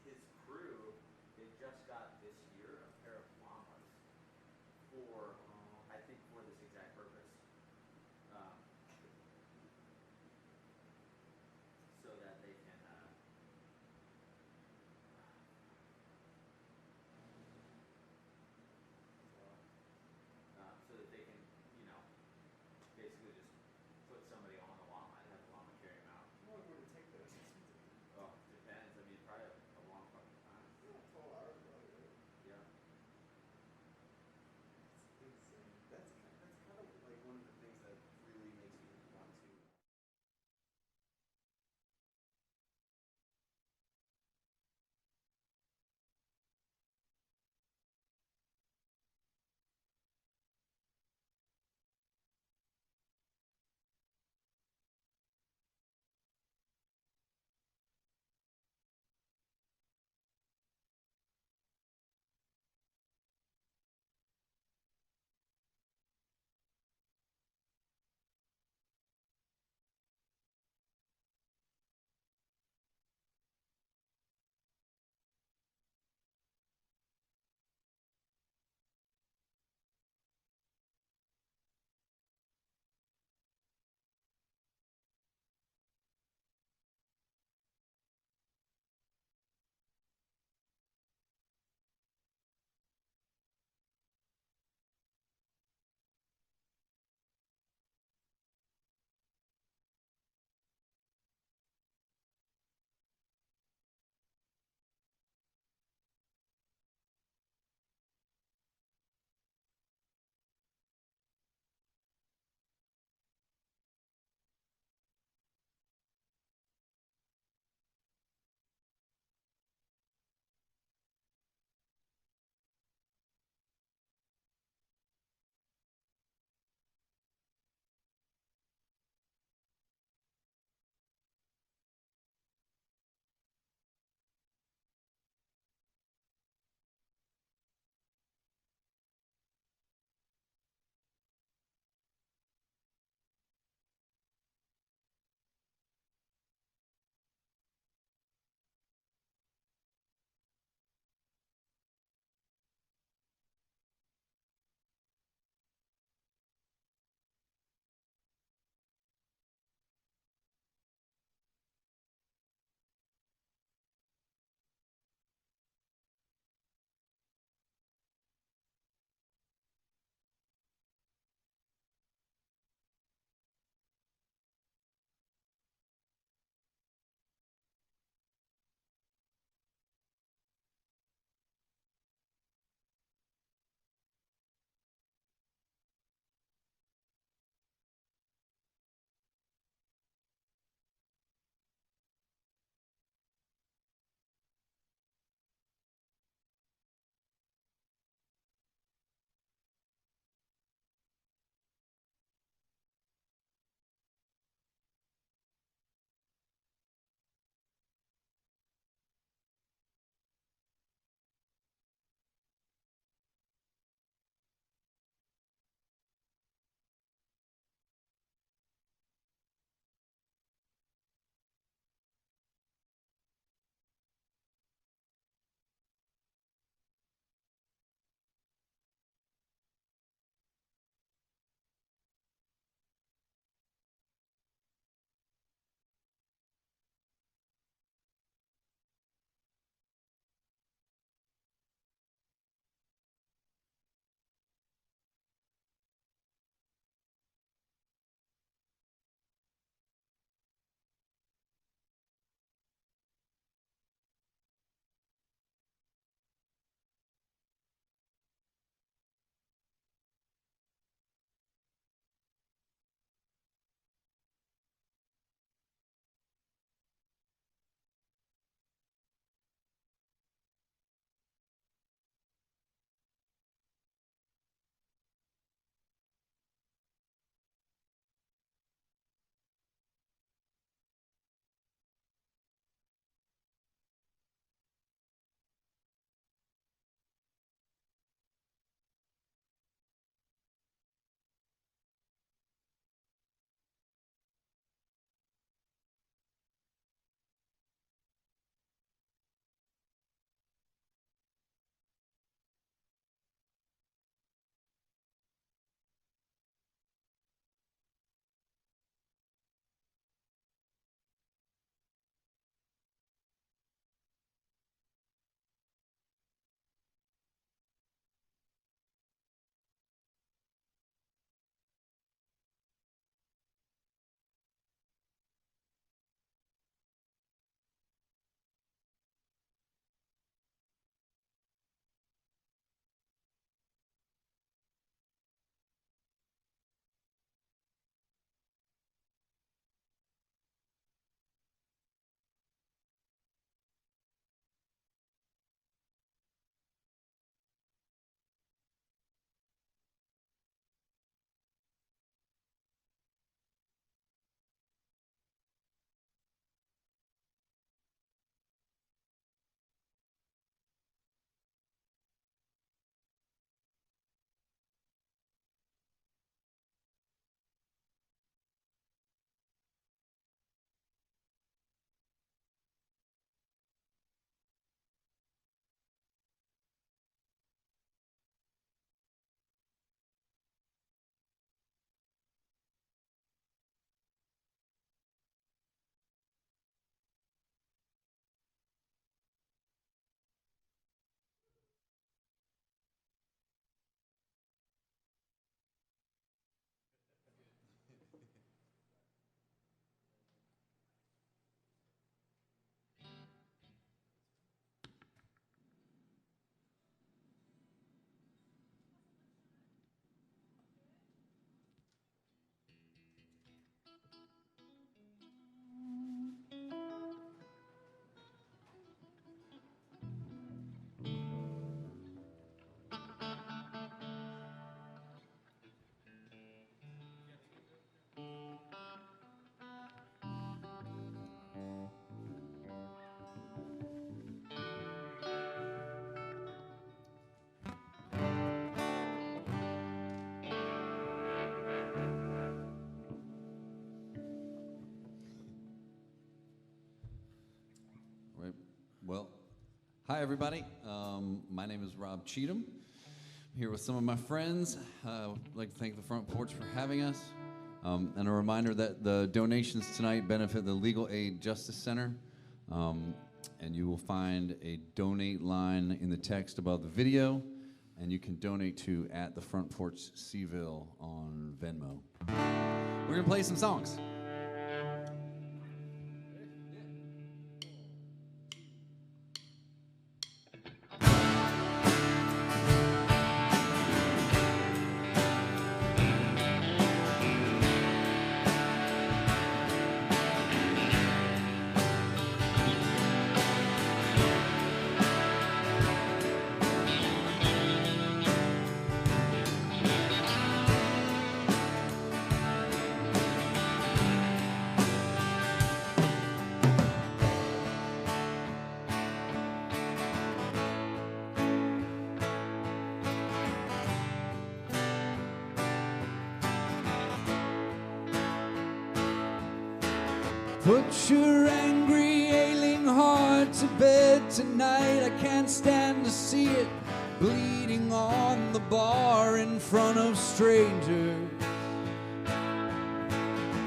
his crew, they just got this year a pair of llamas for, I think for this exact purpose. Um, so that they can, so that they can, you know, basically just put somebody on the llama and have the llama carry them out. How long would it take those? Well, depends. I mean, probably a long fucking time. Yeah, 12 hours probably, right? Yeah. It's insane. That's kind of like one of the things that really makes me want to Hi, everybody. My name is Rob Cheatham. I'm here with some of my friends. I'd like to thank the Front Porch for having us. And a reminder that the donations tonight benefit the Legal Aid Justice Center. And you will find a donate line in the text above the video. And you can donate to @the-front-porch-Seville on Venmo. We're going to play some songs. Put your angry, ailing heart to bed tonight. I can't stand to see it bleeding on the bar in front of strangers.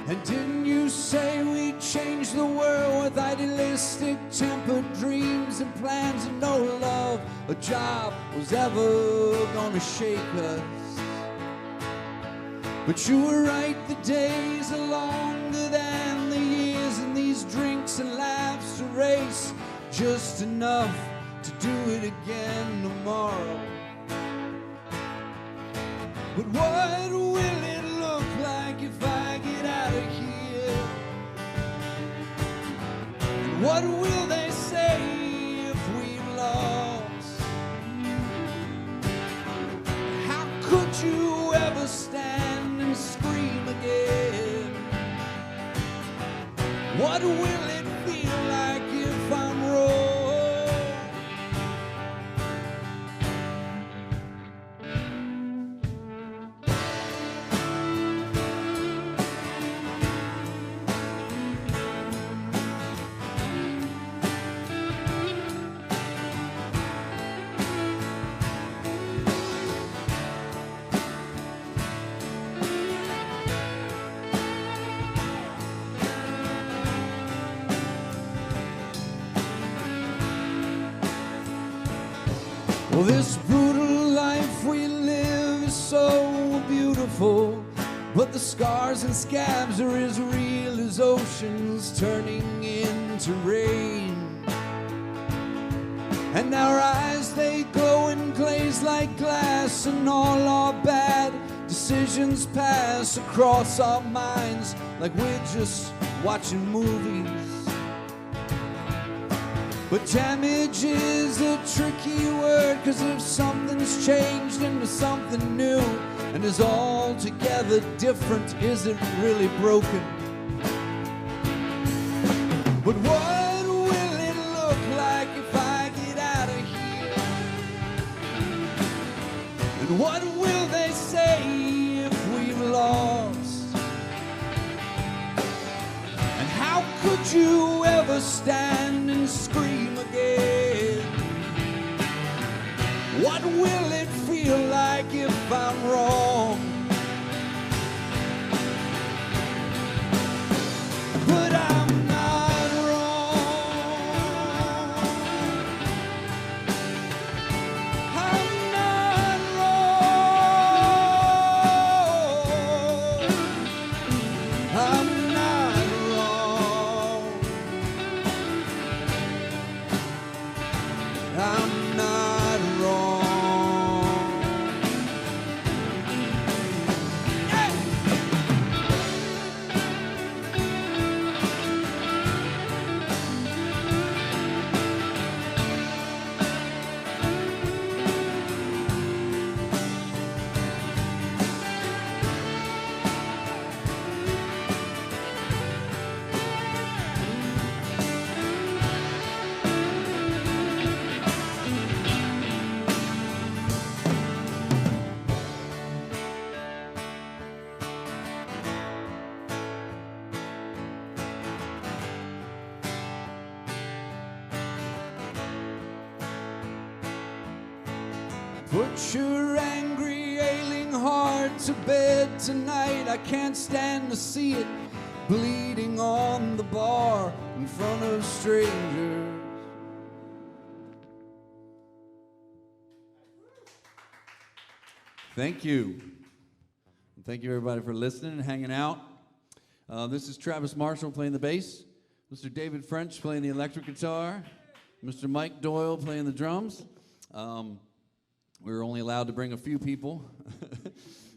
And didn't you say we'd change the world with idealistic tempered dreams and plans, and no love or job was ever gonna shake us? But you were right, the days are longer than the years, and these drinks and laughs to race just enough to do it again tomorrow. But what will it look like if I get out of here? And what will they say if we've lost? How could you ever stand and scream again? What will it feel like if I'm wrong? Well, this brutal life we live is so beautiful, but the scars and scabs are as real as oceans turning into rain. And our eyes, they glow and glaze like glass, and all our bad decisions pass across our minds like we're just watching movies. But damage is a tricky word, 'cause if something's changed into something new and is altogether different, is it really broken? But what will it look like if I get out of here? And what will they say if we've lost? And how could you ever stand and scream again? What will it feel like if I'm wrong? But I'm not wrong. I'm not wrong. I'm not wrong. I'm not wrong. Put your angry, ailing heart to bed tonight. I can't stand to see it bleeding on the bar in front of strangers. Thank you. And thank you, everybody, for listening and hanging out. This is Travis Marshall playing the bass, Mr. David French playing the electric guitar, Mr. Mike Doyle playing the drums. We were only allowed to bring a few people.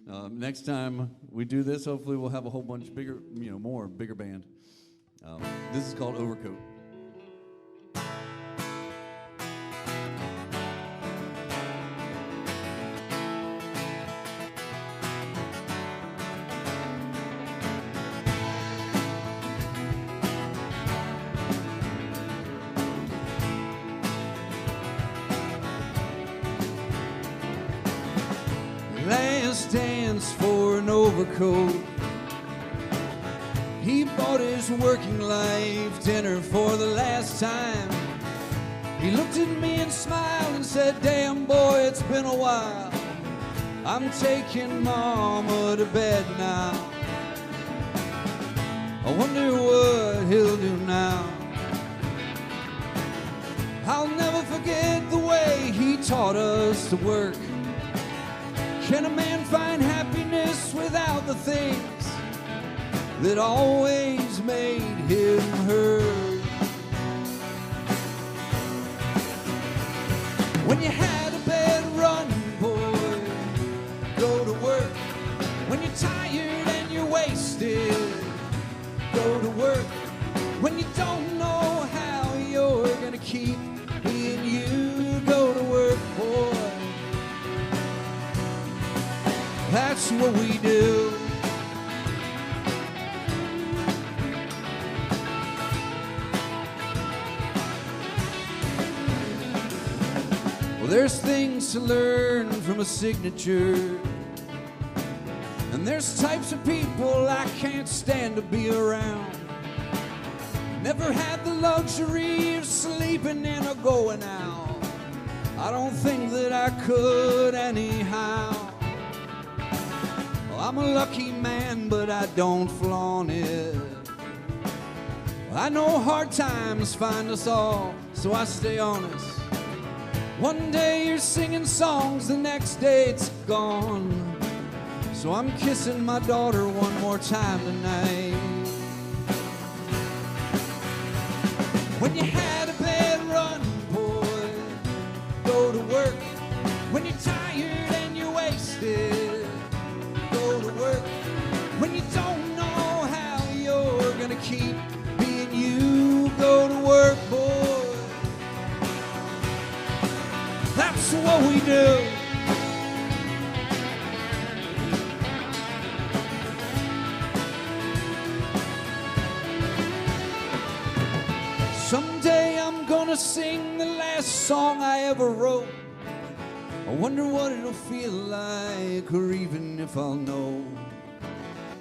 Next time we do this, hopefully we'll have a whole bunch bigger, bigger band. This is called Overcoat. Last dance for an overcoat. He bought his working life dinner for the last time. He looked at me and smiled and said, "Damn boy, it's been a while. I'm taking mama to bed now. I wonder what he'll do now." I'll never forget the way he taught us to work. Can a man find happiness without the things that always made him hurt? When you had a bad run, boy, go to work. When you're tired and you're wasted, go to work. When you don't know how you're gonna keep being you, go to work, boy. That's what we do. Well, there's things to learn from a signature, and there's types of people I can't stand to be around. Never had the luxury of sleeping in or going out. I don't think that I could anyhow. I'm a lucky man, but I don't flaunt it. I know hard times find us all, so I stay honest. One day you're singing songs, the next day it's gone. So I'm kissing my daughter one more time tonight. When you had a bad run, boy, go to work. When you're tired and you're wasted, go to work. When you don't know how you're gonna keep being you, go to work, boy. That's what we do. Someday I'm gonna sing the last song I ever wrote. I wonder what it'll feel like, or even if I'll know.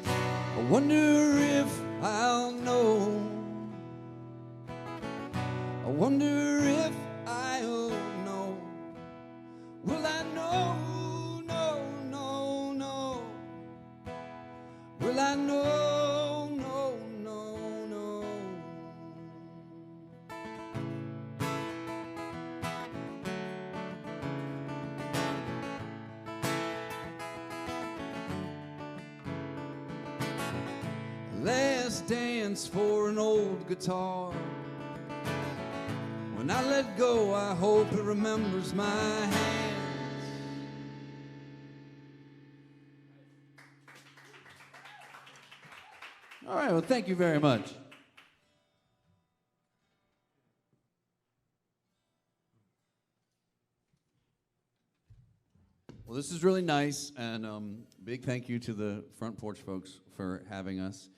I wonder if I'll know. I wonder if I'll know. Will I know? No, no, no. Will I know? No, no, no. Last dance for an old guitar. When I let go, I hope it remembers my hands. All right, well, thank you very much. Well, this is really nice, and big thank you to the Front Porch folks for having us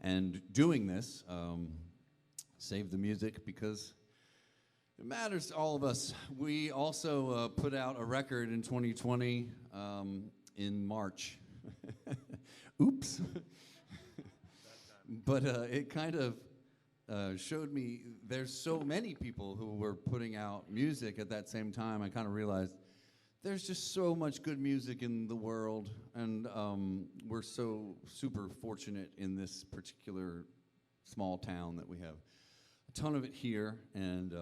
and doing this. Save the music, because it matters to all of us. We also put out a record in 2020 in March. Oops. But it kind of showed me there's so many people who were putting out music at that same time. I kind of realized there's just so much good music in the world, and we're so super fortunate in this particular small town that we have a ton of it here, and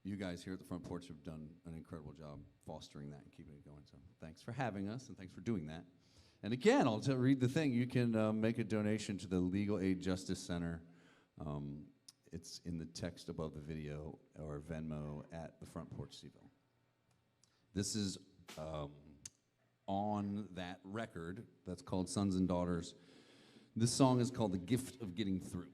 you guys here at the front porch have done an incredible job fostering that and keeping it going. So thanks for having us, and thanks for doing that. And again, I'll read the thing. You can make a donation to the Legal Aid Justice Center. It's in the text above the video, or Venmo at the Front Porch Seville. This is on that record that's called Sons and Daughters. This song is called The Gift of Getting Through.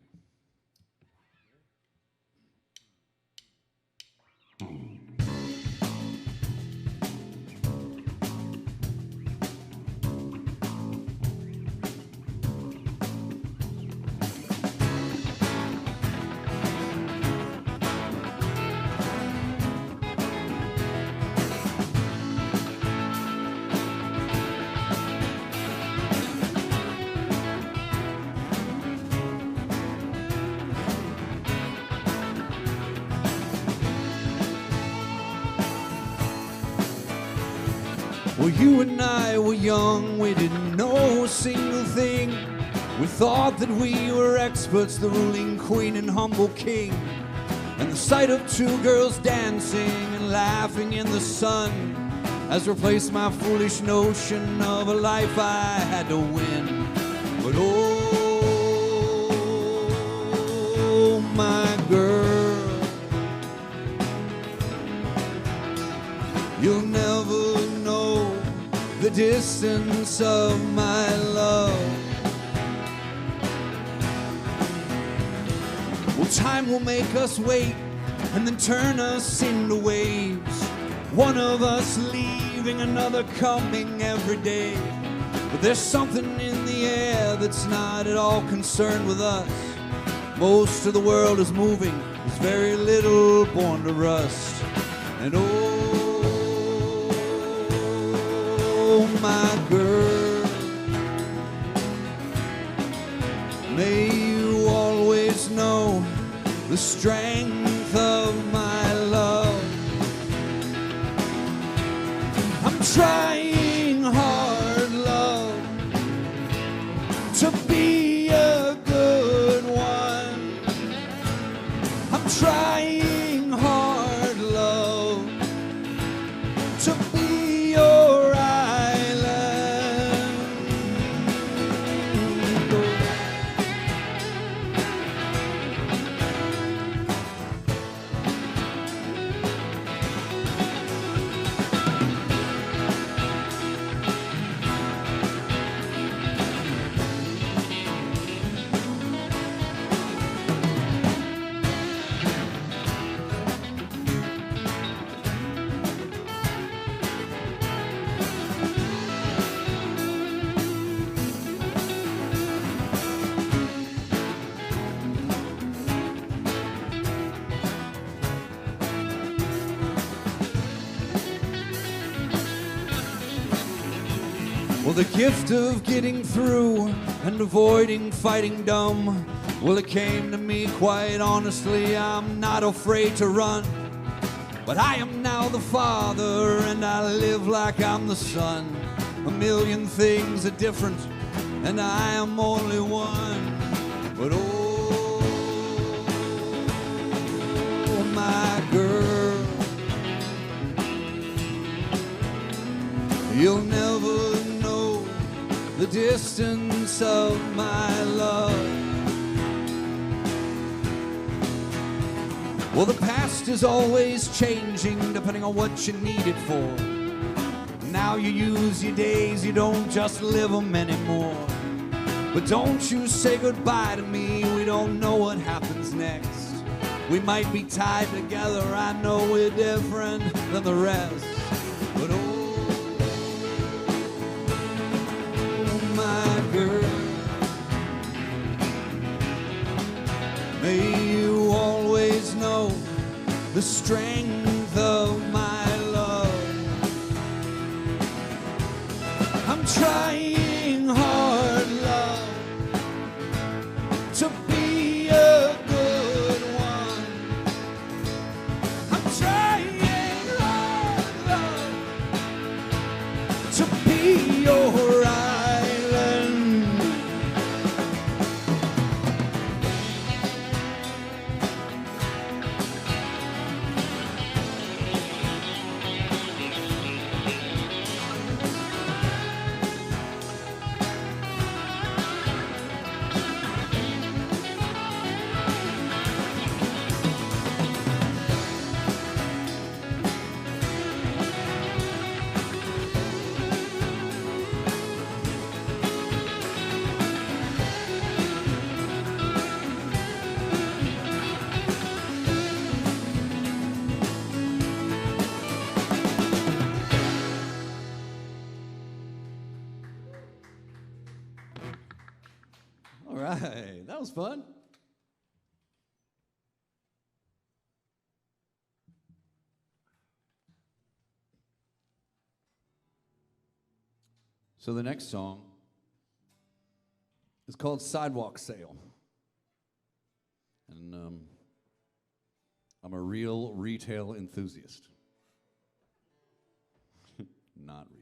Well, you and I were young, we didn't know a single thing. We thought that we were experts, the ruling queen and humble king. And the sight of two girls dancing and laughing in the sun has replaced my foolish notion of a life I had to win. But oh, my girl, you'll never know the distance of my love. Well, time will make us wait and then turn us into waves. One of us leaving, another coming every day. But there's something in the air that's not at all concerned with us. Most of the world is moving, there's very little born to rust. And oh, my girl, may you always know the strength of my love. I'm trying hard, love, to be a good one. I'm trying hard, love, to be your Well, the gift of getting through and avoiding fighting dumb, well, it came to me quite honestly. I'm not afraid to run, but I am now the father and I live like I'm the son. A million things are different and I am only one. But oh, my girl, you'll never know the distance of my love. Well, the past is always changing depending on what you need it for. Now you use your days, you don't just live them anymore. But don't you say goodbye to me, we don't know what happens next. We might be tied together, I know we're different than the rest. But oh, my girl, may you always know the strength of my love. I'm trying hard, love, to be a good one. I'm trying hard, love, right, that was fun. So the next song is called Sidewalk Sale. And I'm a real retail enthusiast. Not really.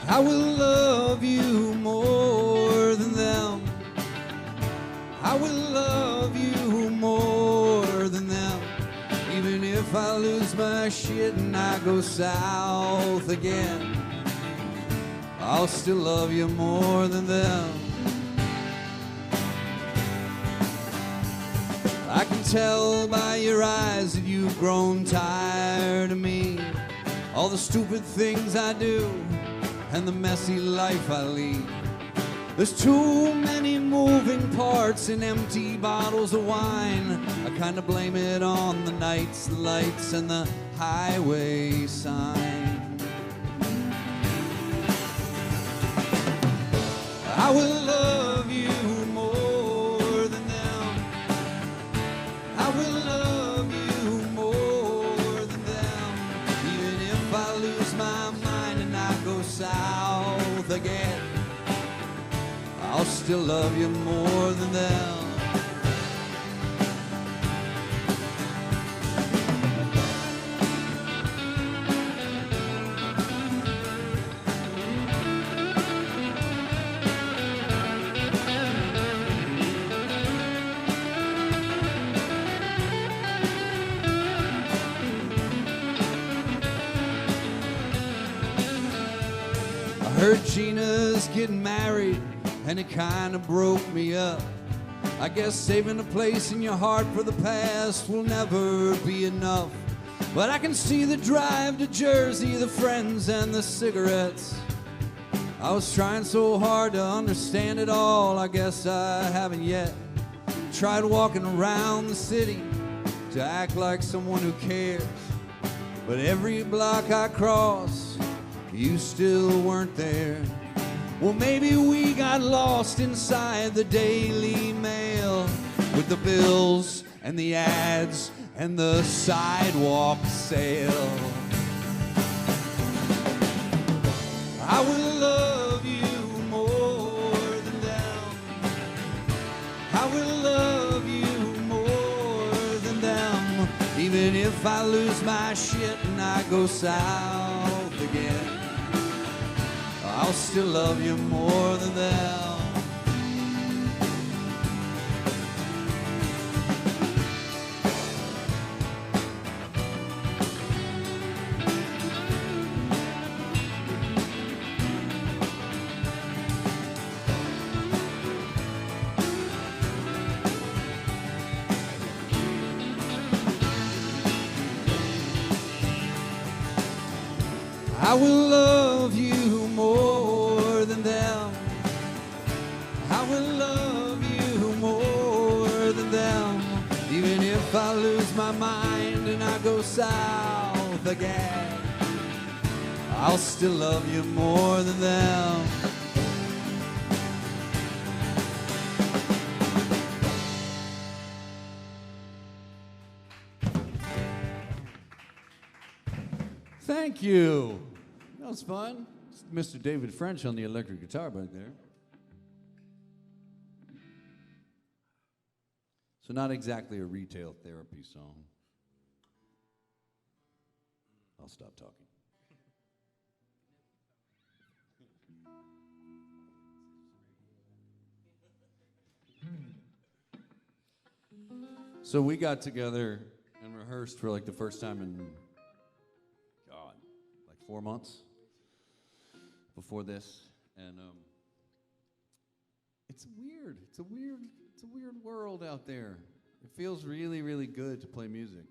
I will love you more than them. I will love you more than them. Even if I lose my shit and I go south again, I'll still love you more than them. I can tell by your eyes that you've grown tired of me, all the stupid things I do and the messy life I lead. There's too many moving parts and empty bottles of wine. I kinda blame it on the nights, the lights, and the highway sign. I will love you more than them. I will love you more than them. Even if I lose my mind and I go south again, I'll still love you more than them. I heard Gina's getting married and it kinda broke me up. I guess saving a place in your heart for the past will never be enough. But I can see the drive to Jersey, the friends and the cigarettes. I was trying so hard to understand it all, I guess I haven't yet. Tried walking around the city to act like someone who cares. But every block I crossed, you still weren't there. Well, maybe we got lost inside the Daily Mail with the bills and the ads and the sidewalk sale. I will love you more than them. I will love you more than them. Even if I lose my shit and I go south again, I'll still love you more than them. I will love you more than them. I will love you more than them. Even if I lose my mind and I go south again, I'll still love you more than them. Thank you. That was fun. Mr. David French on the electric guitar back there. So not exactly a retail therapy song. I'll stop talking. So we got together and rehearsed for like the first time in, God, like 4 months before this, and it's weird. It's a weird world out there. It feels really, really good to play music.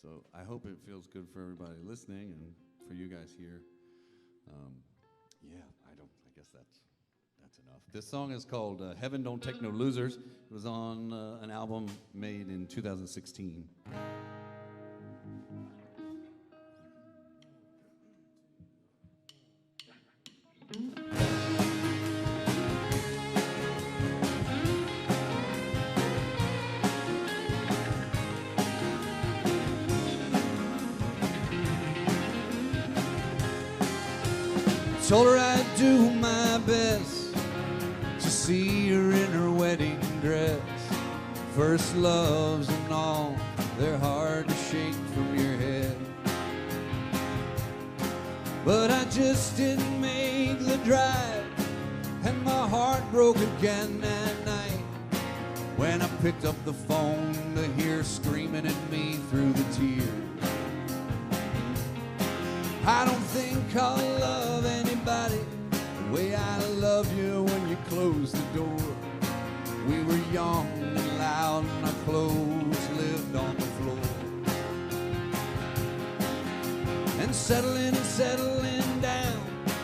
So I hope it feels good for everybody listening and for you guys here. Yeah, I guess that's enough. This song is called Heaven Don't Take No Losers. It was on an album made in 2016. Told her I'd do my best to see her in her wedding dress. First loves and all, they're hard to shake from your head. But I just didn't make the drive, and my heart broke again that night when I picked up the phone to hear her screaming at me through the tears. I don't think I'll love anybody the way I love you when you close the door. We were young and loud and our clothes lived on the floor. And settling down,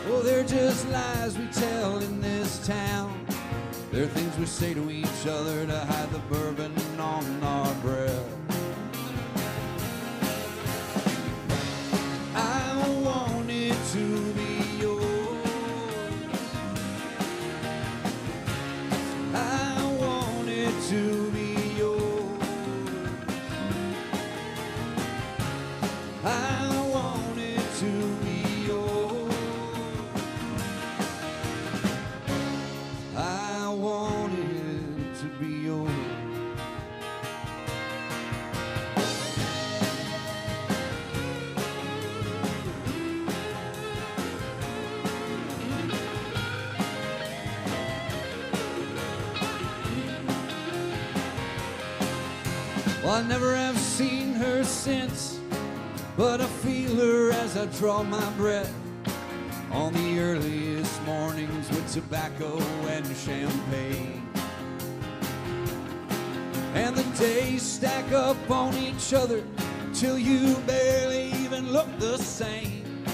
well, they're just lies we tell in this town. They're things we say to each other to hide the bourbon on our breath. I wanted to be yours. I wanted to be yours. I wanted to be yours. I wanted to be yours. Well, I never have seen her since, but I feel her as I draw my breath on the earliest mornings with tobacco and champagne. And the days stack up on each other till you barely even look the same.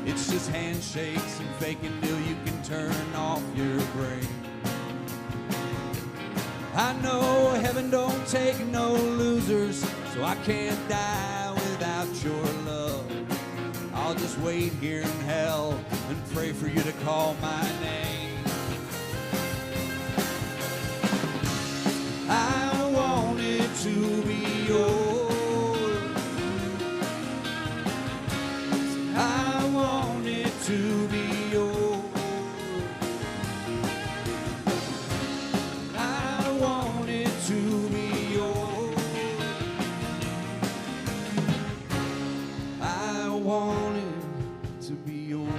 It's just handshakes and faking till you can turn off your brain. I know heaven don't take no losers, so I can't die without your love. I'll just wait here in hell and pray for you to call my name. I wanted to be yours. I wanted to be yours. To be yours. I wanted to be yours.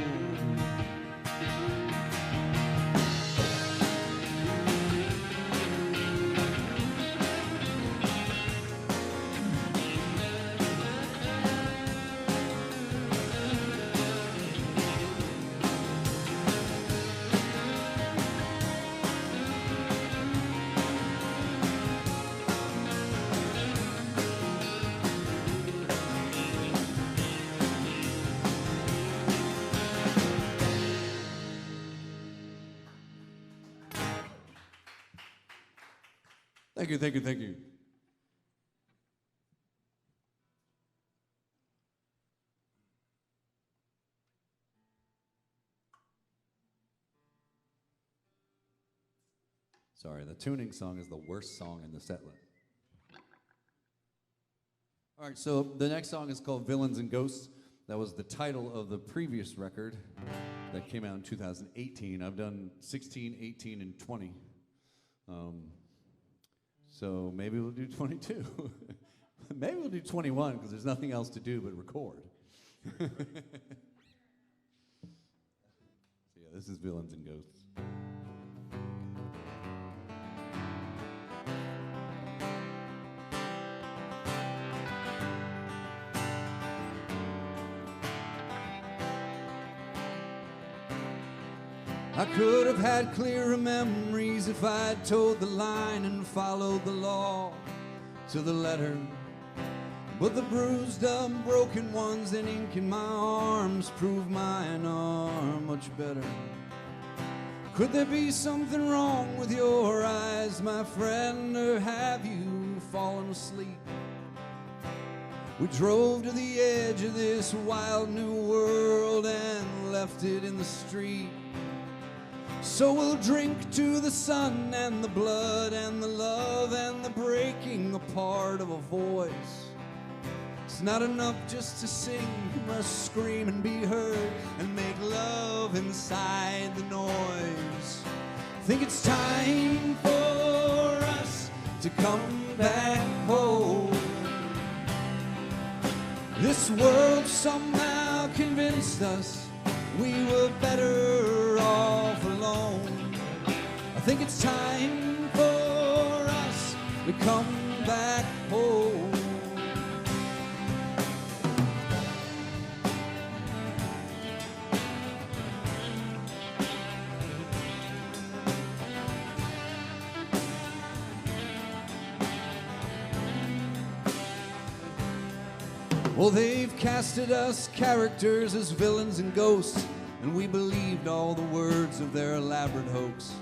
Thank you, thank you, thank you. Sorry, the tuning song is the worst song in the set list. All right, so the next song is called Villains and Ghosts. That was the title of the previous record that came out in 2018. I've done 16, 18, and 20. So maybe we'll do 22. Maybe we'll do 21 because there's nothing else to do but record. So yeah, this is Villains and Ghosts. I could have had clearer memories if I'd towed the line and followed the law to the letter. But the bruised up, broken ones and ink in my arms prove mine are much better. Could there be something wrong with your eyes, my friend, or have you fallen asleep? We drove to the edge of this wild new world and left it in the street. So we'll drink to the sun and the blood and the love and the breaking apart of a voice. It's not enough just to sing, you must scream and be heard and make love inside the noise. Think it's time for us to come back home. This world somehow convinced us we were better off alone. I think it's time for us to come back home. Well, they've casted us characters as villains and ghosts, and we believed all the words of their elaborate hoax.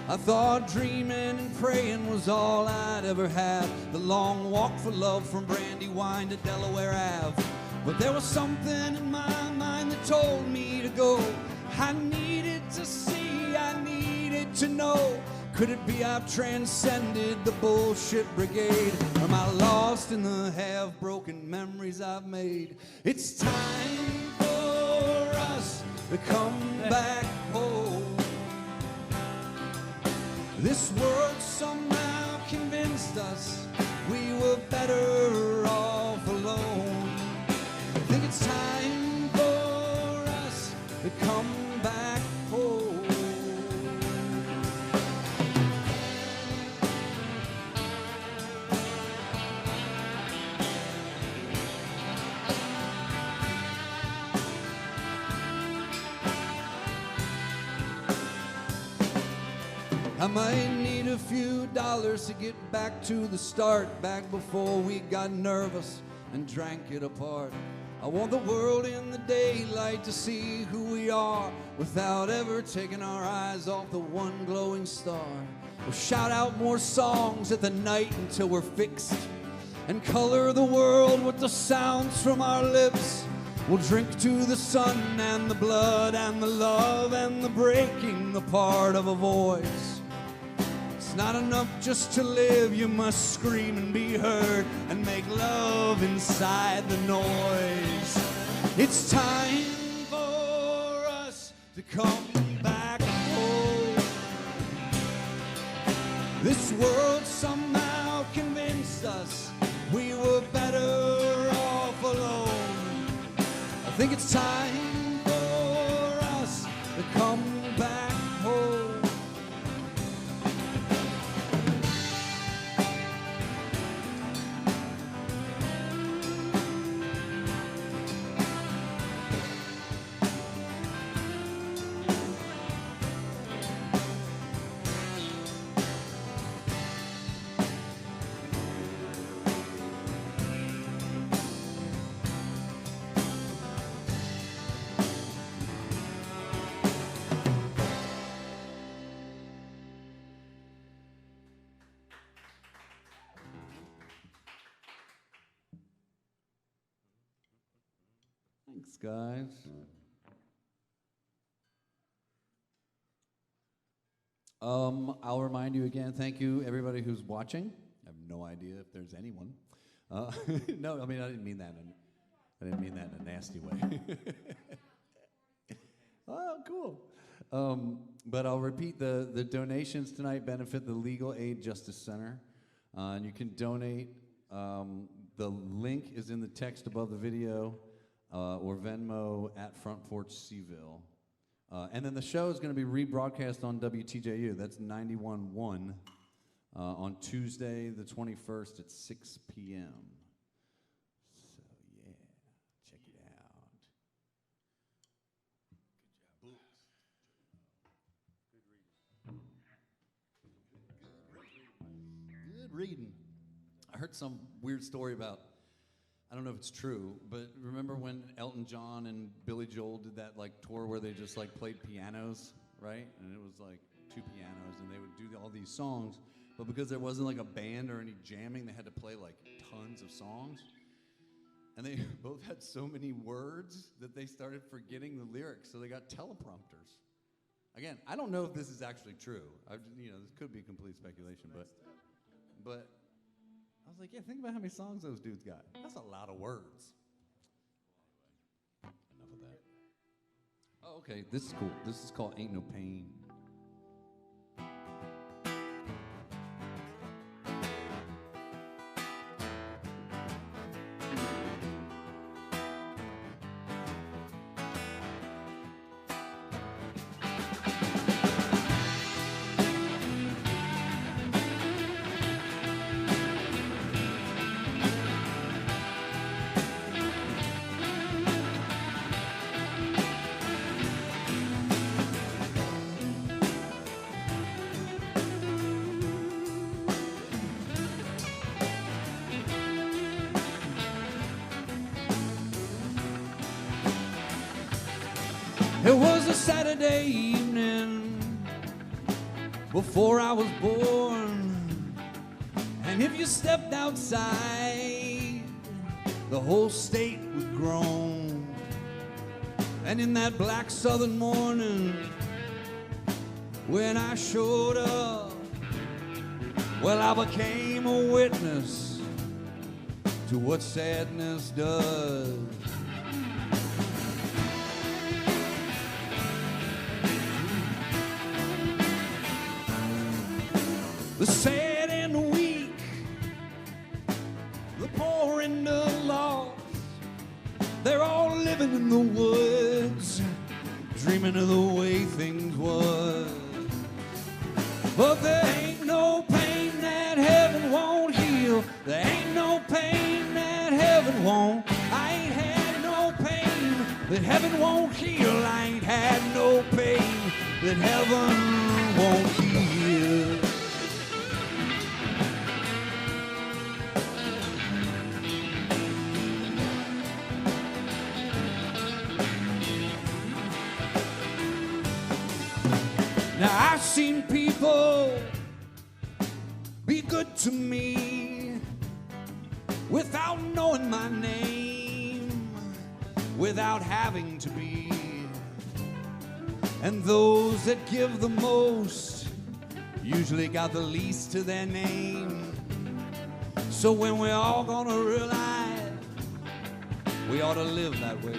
I thought dreaming and praying was all I'd ever have, the long walk for love from Brandywine to Delaware Ave. But there was something in my mind that told me to go. I needed to see, I needed to know. Could it be I've transcended the bullshit brigade? Or am I lost in the half-broken memories I've made? It's time for us to come back home. This world somehow convinced us we were better off alone. I think it's time for us to come back home. I might need a few dollars to get back to the start, back before we got nervous and drank it apart. I want the world in the daylight to see who we are without ever taking our eyes off the one glowing star. We'll shout out more songs at the night until we're fixed and color the world with the sounds from our lips. We'll drink to the sun and the blood and the love and the breaking apart of a voice. It's not enough just to live, you must scream and be heard and make love inside the noise. It's time for us to come back home. This world somehow convinced us we were better off alone. I think it's time for us to come back home. Thanks, guys. I'll remind you again, thank you, everybody who's watching. I have no idea if there's anyone. No, I mean, I didn't mean that in a nasty way. Oh, cool. But I'll repeat, the donations tonight benefit the Legal Aid Justice Center. And you can donate. The link is in the text above the video. Or Venmo at Front Porch Seville. And then the show is going to be rebroadcast on WTJU. That's 91.1 on Tuesday the 21st at 6 p.m. So, yeah, check it out. Good job. reading. I heard some weird story about, I don't know if it's true, but remember when Elton John and Billy Joel did that like tour where they just like played pianos, right? And it was like 2 pianos and they would do all these songs, but because there wasn't like a band or any jamming, they had to play like tons of songs. And they both had so many words that they started forgetting the lyrics, so they got teleprompters. Again, I don't know if this is actually true. This could be complete speculation, but I was like, yeah, think about how many songs those dudes got. That's a lot of words. Enough of that. Oh, okay, this is cool. This is called Aint No Pain. It was a Saturday evening before I was born, and if you stepped outside, the whole state would groan. And in that black southern morning, when I showed up, well, I became a witness to what sadness does. The sad and the weak, the poor and the lost, they're all living in the woods, dreaming of the way things was. But there ain't no pain that heaven won't heal. There ain't no pain that heaven won't. I ain't had no pain that heaven won't heal. I ain't had no pain that heaven won't heal. Now I've seen people be good to me without knowing my name, without having to be. And those that give the most usually got the least to their name. So when we're all gonna realize we ought to live that way.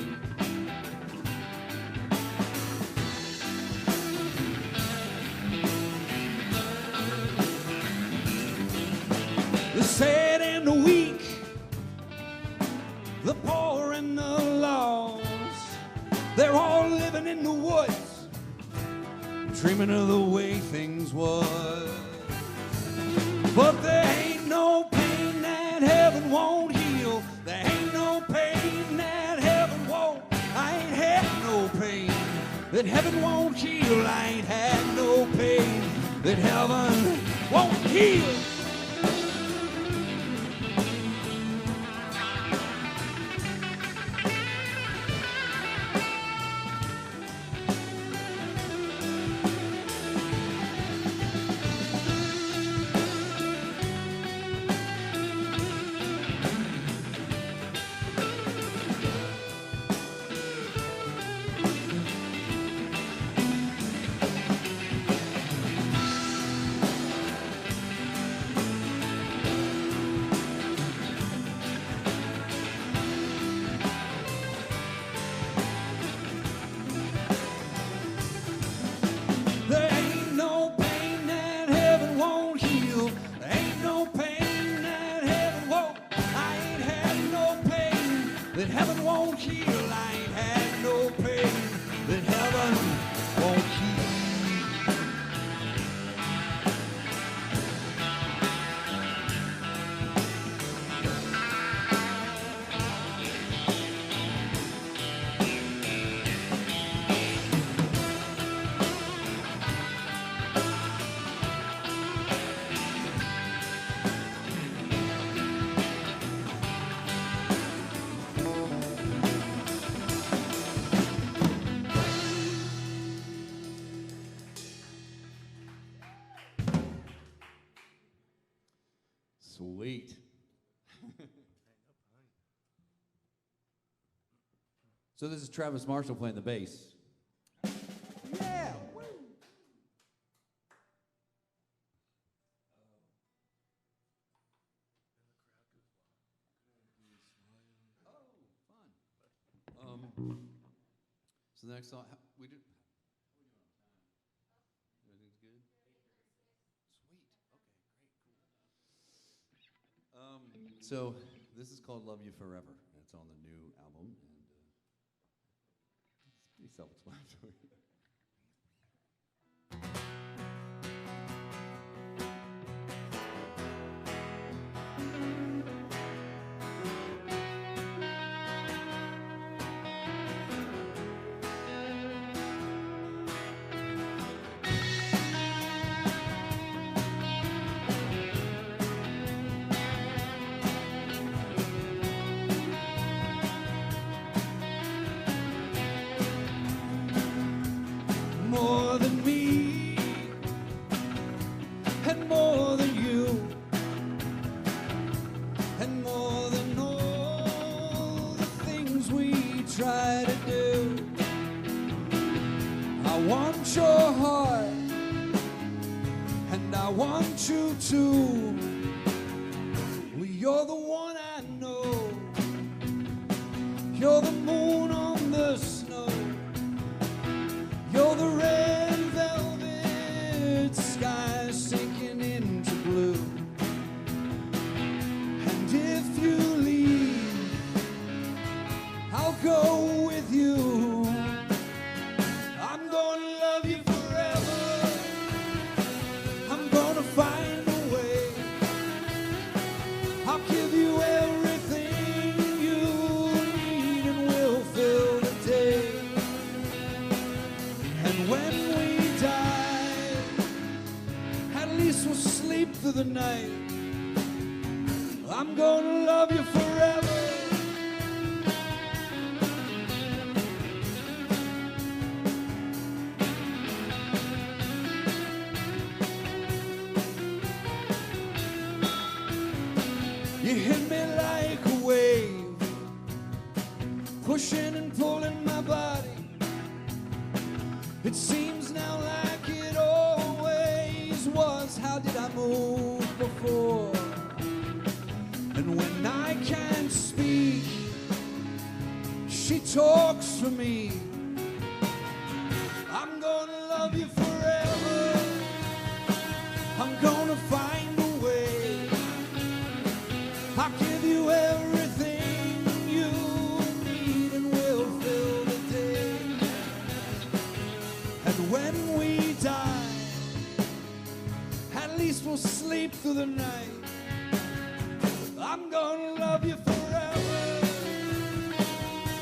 The sad and the weak, the poor and the lost, they're all living in the woods, dreaming of the way things was. But there ain't no pain that heaven won't heal. There ain't no pain that heaven won't. I ain't had no pain that heaven won't heal. I ain't had no pain that heaven won't heal. Sweet. So this is Travis Marshall playing the bass. Yeah. So the next song, we did. Everything's good. Sweet. Okay. Great. Cool. So this is called "Love You Forever." It's on the new album, and it's pretty self-explanatory. More than me, and more than you, and more than all the things we try to do. I want your heart, and I want you too. Well, you're the one I know. You're the moon on the snow. You're the red velvet sky sinking into blue. And if you leave, I'll go with you. I'm gonna love you forever. I'm gonna find a way. I'll give you everything you need and we'll fill the day. And when we die, at least we'll sleep through the night. I'm gonna love you forever. You hit me like a wave, pushing and pulling my body. It seems now like it always was. How did I move before? And when I can't speak, she talks for me. I'm gonna love you forever. I'm gonna find a way. I'll give you everything you need and we'll fill the day. And when we die, at least we'll sleep through the night. I'm gonna love you forever.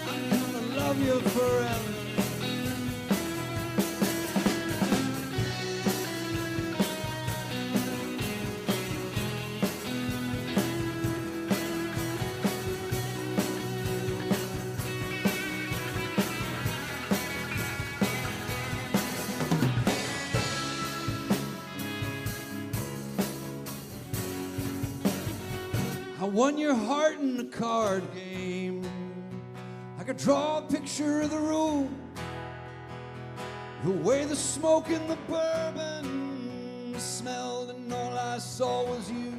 I'm gonna love you forever. I won your heart in a card game. I could draw a picture of the room, the way the smoke and the bourbon smelled, and all I saw was you.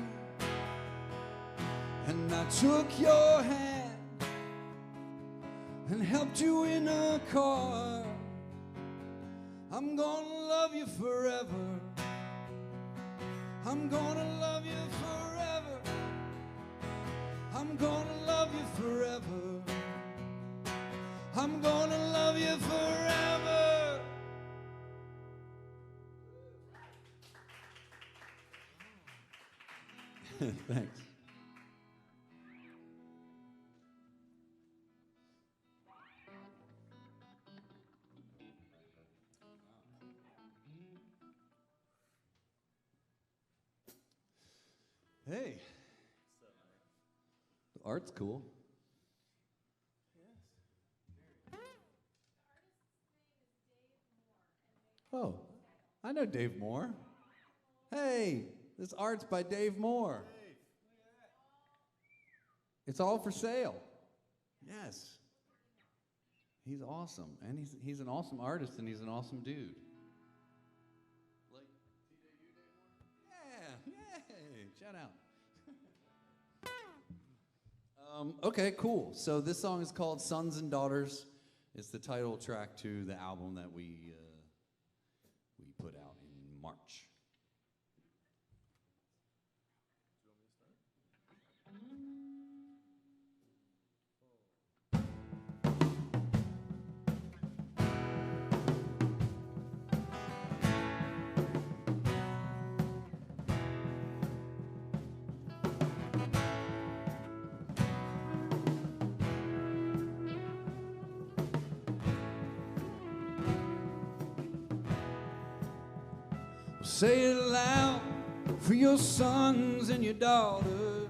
And I took your hand and helped you in a car. I'm gonna love you forever. I'm gonna love you forever. I'm gonna love you forever. I'm gonna love you forever. Thanks. Hey. The art's cool. Oh, I know Dave Moore. Hey, this art's by Dave Moore. It's all for sale. Yes. He's awesome. And he's an awesome artist, and he's an awesome dude. Like TJ, yay, shout out. Okay, cool. So this song is called Sons and Daughters. It's the title track to the album that we put out in March. Say it loud for your sons and your daughters.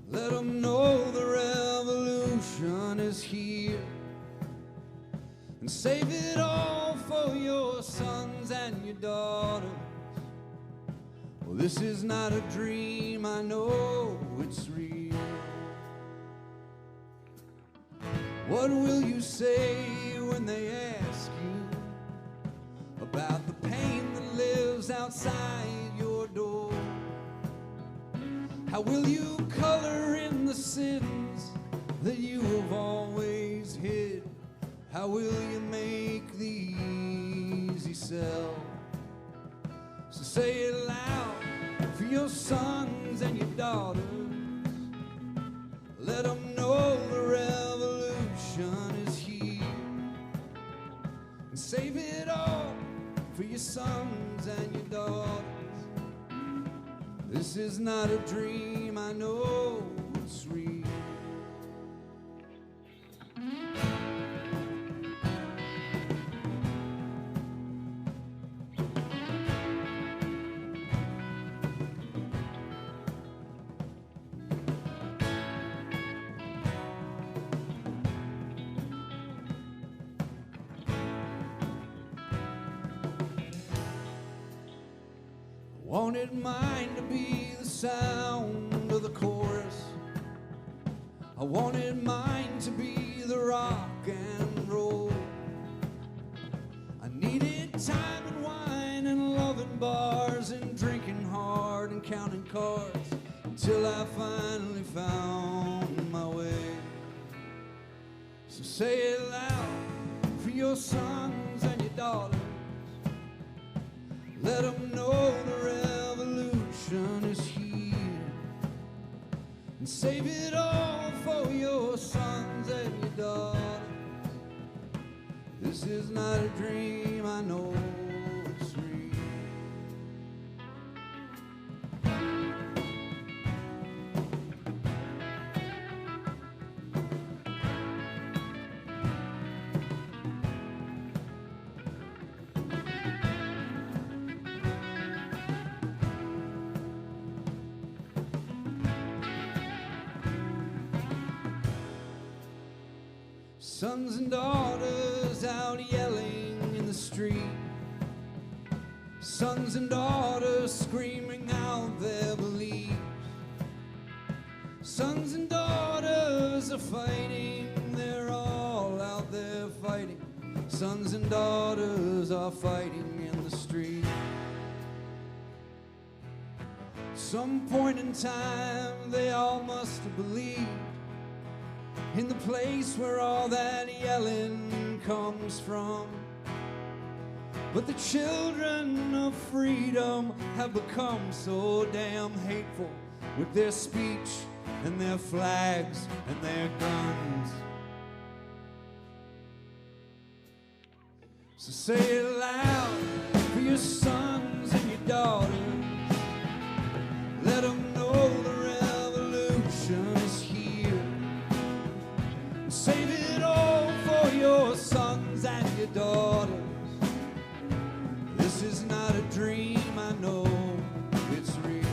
Let them know the revolution is here. And save it all for your sons and your daughters. Well, this is not a dream, I know it's real. What will you say when they ask you about the pain that lives outside your door? How will you color in the sins that you have always hid? How will you make the easy sell? So say it loud for your sons and your daughters. Let them know the revolution is here. And save it all for your sons and your daughters. This is not a dream, I know it's real. Wanted mine to be the sound of the chorus. I wanted mine to be the rock and roll. I needed time and wine and loving bars and drinking hard and counting cards until I finally found my way. So say it loud for your sons and your daughters. Let them know the revolution is here. And save it all for your sons and your daughters. This is not a dream, I know it's real. Sons and daughters out yelling in the street. Sons and daughters screaming out their beliefs. Sons and daughters are fighting, they're all out there fighting. Sons and daughters are fighting in the street. Some point in time they all must have believed in the place where all that yelling comes from. But the children of freedom have become so damn hateful with their speech and their flags and their guns. So say it loud for your sons and your daughters. Let them know the revolution is here. Save it all for your sons and your daughters. This is not a dream, I know it's real.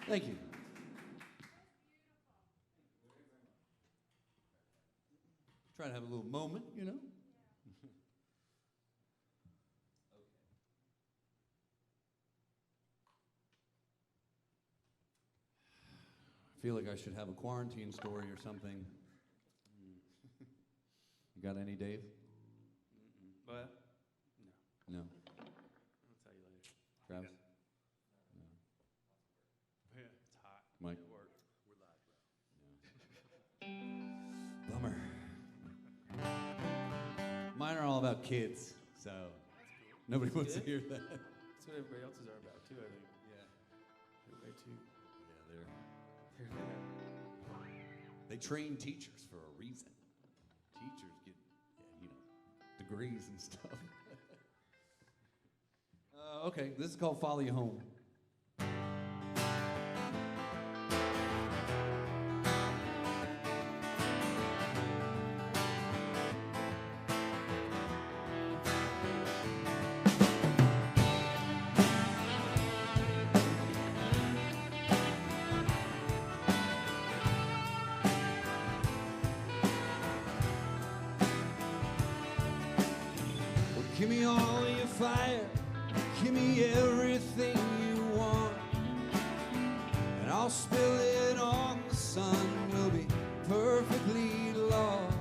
Thank you. Try to have a little moment, you know. I feel like I should have a quarantine story or something. You got any, Dave? What? No. I'll tell you later. Travis? No. Yeah, it's hot. Mike? At work. We're live, Bummer. Mine are all about kids, so nobody wants to good. hear that. That's what everybody else's are about too, I think. Yeah. They're way too. Yeah, They're there. they train teachers for a reason. Teachers get, degrees and stuff. Okay, this is called Follow You Home. Give me all your fire, give me everything you want, and I'll spill it on the sun. We'll be perfectly lost.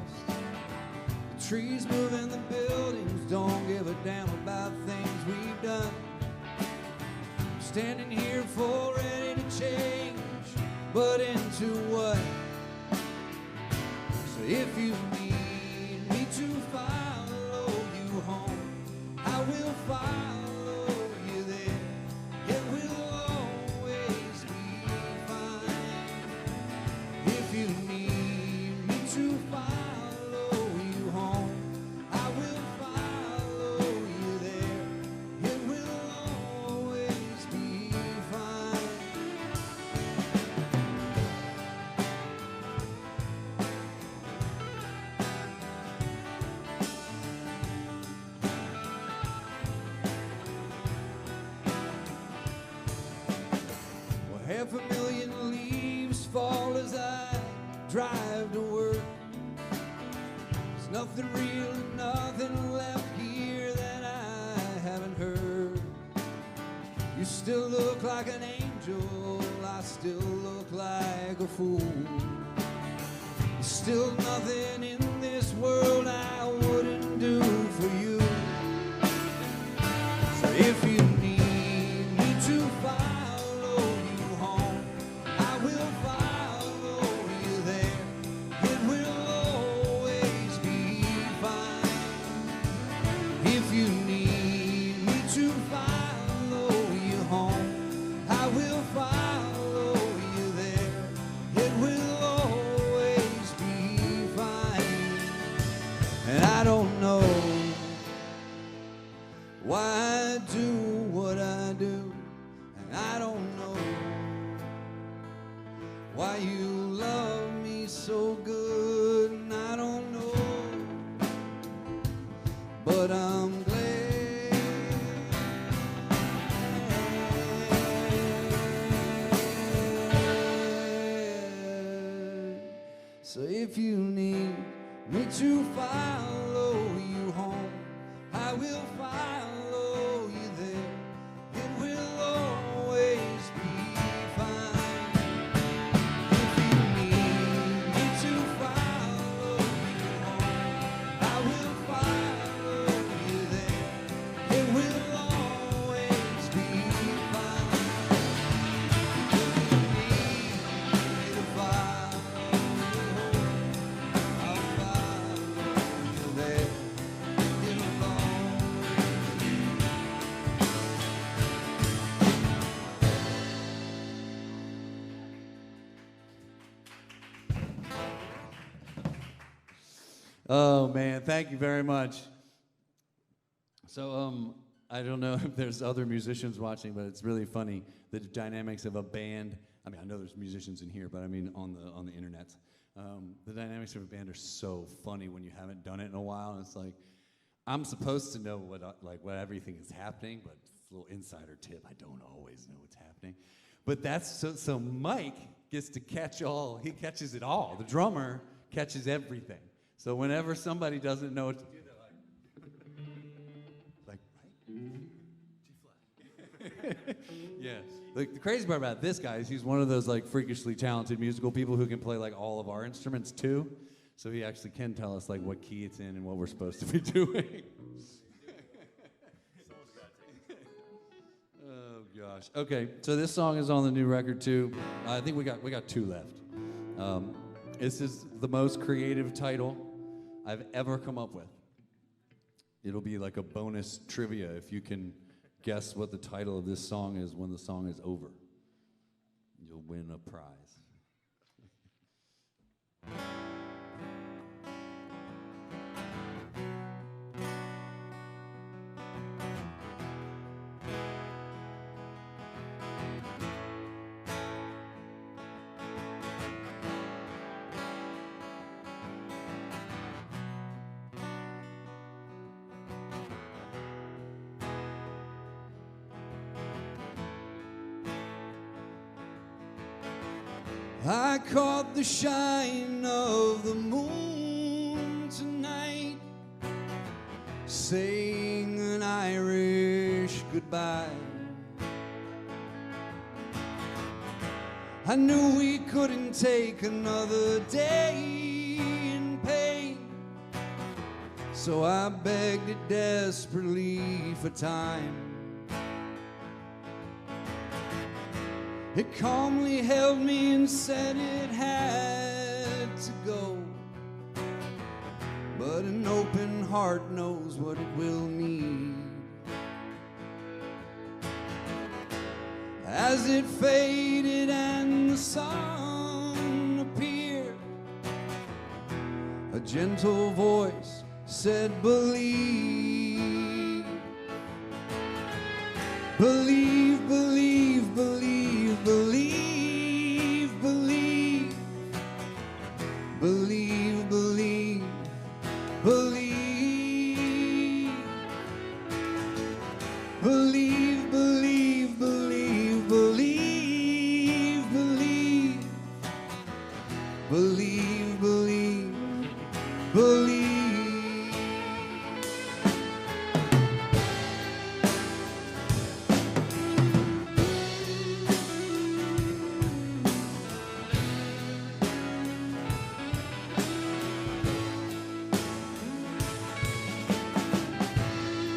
The trees move and the buildings don't give a damn about things we've done. I'm standing here full ready to change, but into what? So if you need me to follow you home, I will follow you there. It will always be fine. If you need me to follow you home, I will follow you there. It will always be fine. Well, 500,000 leaves fall as I drive to work. There's nothing real and nothing left here that I haven't heard. You still look like an angel, I still look like a fool. There's still nothing in this world I wouldn't do for you. So if you need me to follow you home, I will follow you there. It will always be fine. If you need me to follow you home, I will follow you there. It will always be fine. And I don't know why I do what I do, and I don't know why you love me so good, and I don't know, but I'm glad. So if you need me to follow you home, I will follow you there. It will always be fine. If you need me to follow you home, I will follow you there. It will always be fine. If you need me to follow you home, I'll follow you there. It'll always be. Oh man, thank you very much. So I don't know if there's other musicians watching, but it's really funny the dynamics of a band. I mean, I know there's musicians in here, but I mean on the internet. The dynamics of a band are so funny when you haven't done it in a while, and it's like I'm supposed to know what everything is happening, but it's a little insider tip. I don't always know what's happening. But that's so Mike gets to catch all. He catches it all. The drummer catches everything. So whenever somebody doesn't know what to do, they're like right? G flat. Yes. The crazy part about this guy is he's one of those like freakishly talented musical people who can play like all of our instruments too. So he actually can tell us like what key it's in and what we're supposed to be doing. Oh gosh. Okay, so this song is on the new record too. I think we got two left. This is the most creative title I've ever come up with. It'll be like a bonus trivia if you can guess what the title of this song is when the song is over. You'll win a prize. I caught the shine of the moon tonight, saying an Irish goodbye. I knew we couldn't take another day in pain, so I begged it desperately for time. It calmly held me and said it had to go, but an open heart knows what it will need. As it faded and the sun appeared, a gentle voice said, believe, believe, believe, believe, believe, believe, believe, believe, believe, believe, believe, believe, believe, believe, believe, believe, believe.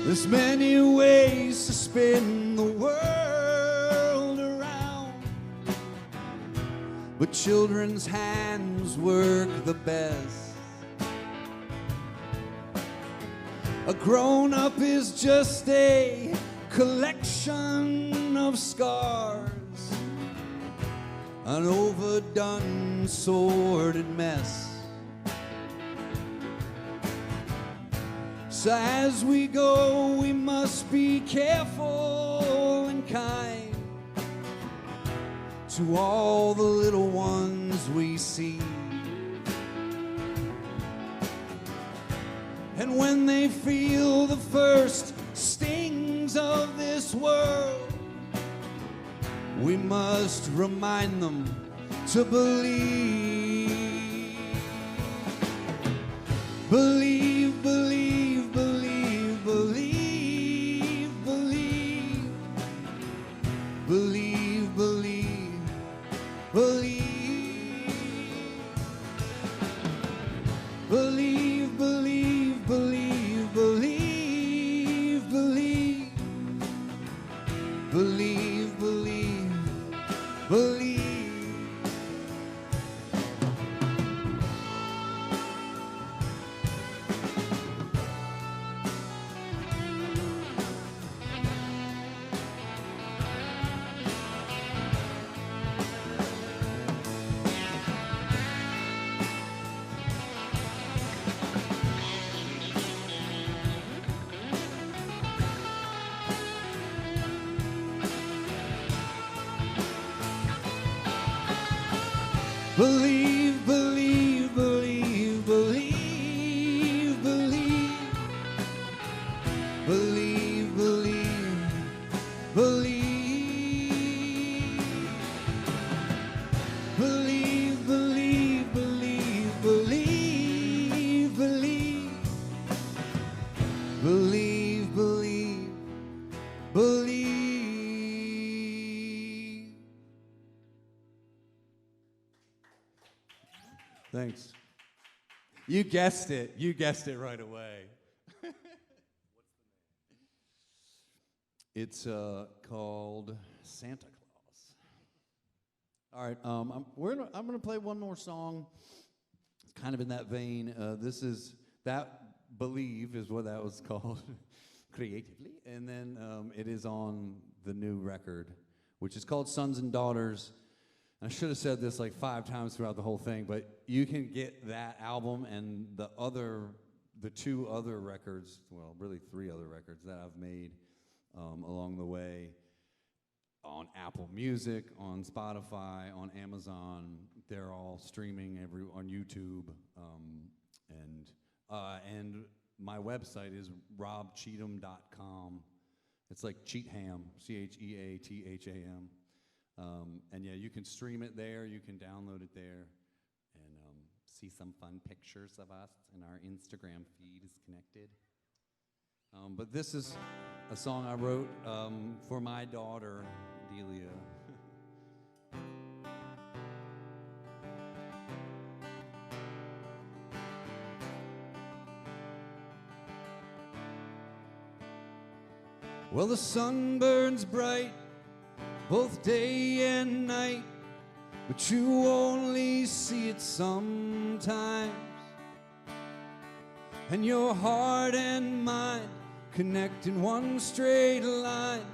There's many ways to spin the world around, but children's hands work the best. A grown-up is just a collection of scars, an overdone, sordid mess. So as we go, we must be careful and kind to all the little ones we see. And when they feel the first stings of this world, we must remind them to believe. Believe, believe, believe, believe, believe, believe, believe, believe, believe, believe, believe, believe, believe, believe, believe, believe. Believe, believe, believe, believe, believe, believe, believe, believe, Thanks. You guessed it. You guessed it right away. It's called Santa Claus. All right, I'm going to play one more song. It's kind of in that vein. This is That Believe is what that was called creatively. And then it is on the new record, which is called Sons and Daughters. I should have said this like 5 times throughout the whole thing, but you can get that album and the 2 other records, well, really 3 other records that I've made along the way on Apple Music, on Spotify, on Amazon. They're all streaming on YouTube, and my website is robcheatham.com. It's like Cheatham, Cheatham. And yeah, you can stream it there, you can download it there, and see some fun pictures of us, and our Instagram feed is connected. But this is a song I wrote for my daughter, Delia. Well, the sun burns bright both day and night, but you only see it sometimes. And your heart and mind connect in one straight line,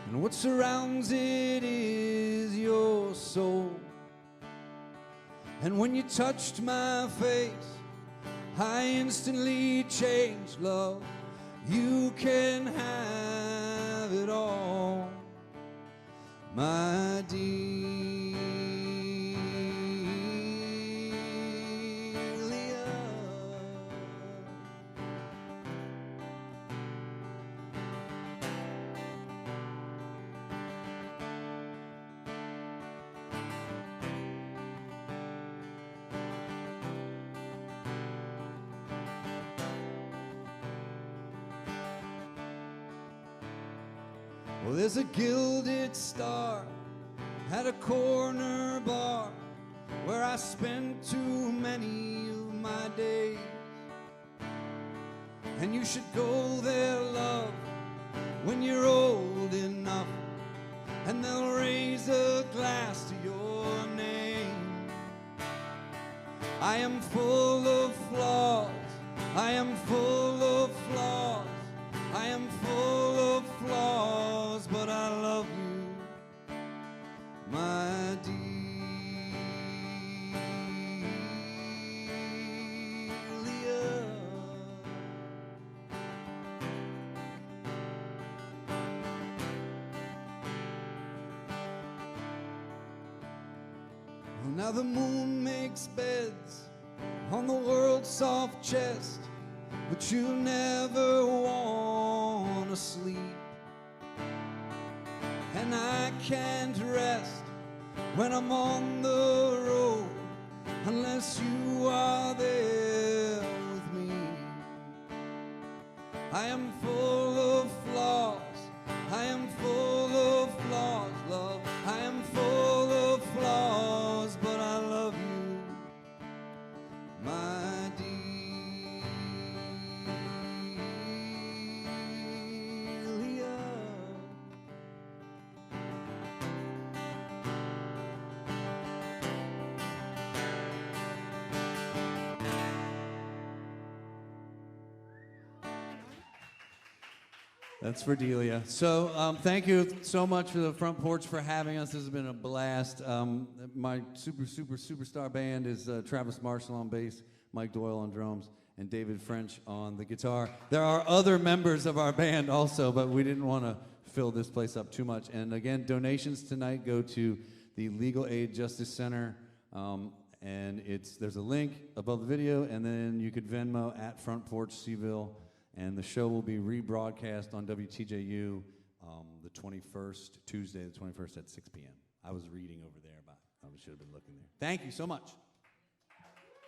and what surrounds it is your soul. And when you touched my face, I instantly changed, love. You can have it all, my Delia. Well, there's a gilded star at a corner bar where I spent too many of my days. And you should go there, love, when you're old enough, and they'll raise a glass to your name. I am full of flaws, I am full of flaws, I am full of flaws, but I love you, my Delia. Well, now the moon makes beds on the world's soft chest, but you never want to sleep. And I can't rest when I'm on the road unless you are there with me. I am full of flaws, I am full of flaws, love. I am full of flaws, but I love you, my dear. That's for Delia. So thank you so much for the Front Porch for having us. This has been a blast. My superstar band is Travis Marshall on bass, Mike Doyle on drums, and David French on the guitar. There are other members of our band also, but we didn't want to fill this place up too much. And again, donations tonight go to the Legal Aid Justice Center. And there's a link above the video, and then you could Venmo at Front Porch Seville. And the show will be rebroadcast on WTJU the 21st, Tuesday the 21st at 6 p.m. I was reading over there, but I should have been looking there. Thank you so much.